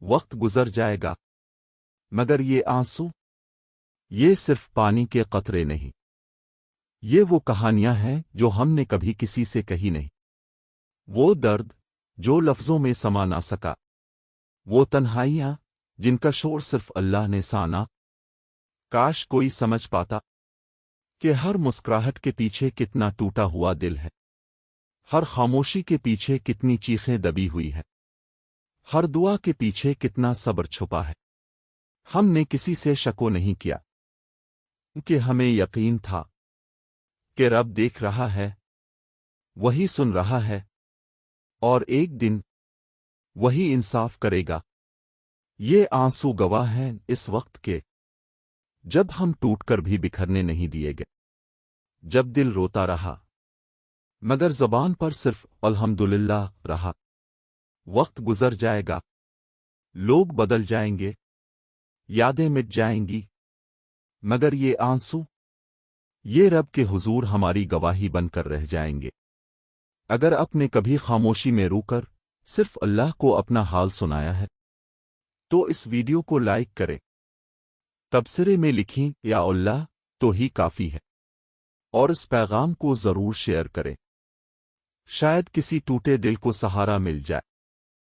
وقت گزر جائے گا، مگر یہ آنسو، یہ صرف پانی کے قطرے نہیں، یہ وہ کہانیاں ہیں جو ہم نے کبھی کسی سے کہی نہیں، وہ درد جو لفظوں میں سما نہ سکا، وہ تنہائیاں جن کا شور صرف اللہ نے سانا۔ کاش کوئی سمجھ پاتا کہ ہر مسکراہٹ کے پیچھے کتنا ٹوٹا ہوا دل ہے، ہر خاموشی کے پیچھے کتنی چیخیں دبی ہوئی ہے، ہر دعا کے پیچھے کتنا صبر چھپا ہے۔ ہم نے کسی سے شک نہیں کیا کہ ہمیں یقین تھا کہ رب دیکھ رہا ہے، وہی سن رہا ہے، اور ایک دن وہی انصاف کرے گا۔ یہ آنسو گواہ ہیں اس وقت کے جب ہم ٹوٹ کر بھی بکھرنے نہیں دیے گئے، جب دل روتا رہا مگر زبان پر صرف الحمدللہ رہا۔ وقت گزر جائے گا، لوگ بدل جائیں گے، یادیں مٹ جائیں گی، مگر یہ آنسو، یہ رب کے حضور ہماری گواہی بن کر رہ جائیں گے۔ اگر آپ نے کبھی خاموشی میں رو کر صرف اللہ کو اپنا حال سنایا ہے تو اس ویڈیو کو لائک کریں، تبصرے میں لکھیں یا اللہ تو ہی کافی ہے، اور اس پیغام کو ضرور شیئر کریں، شاید کسی ٹوٹے دل کو سہارا مل جائے۔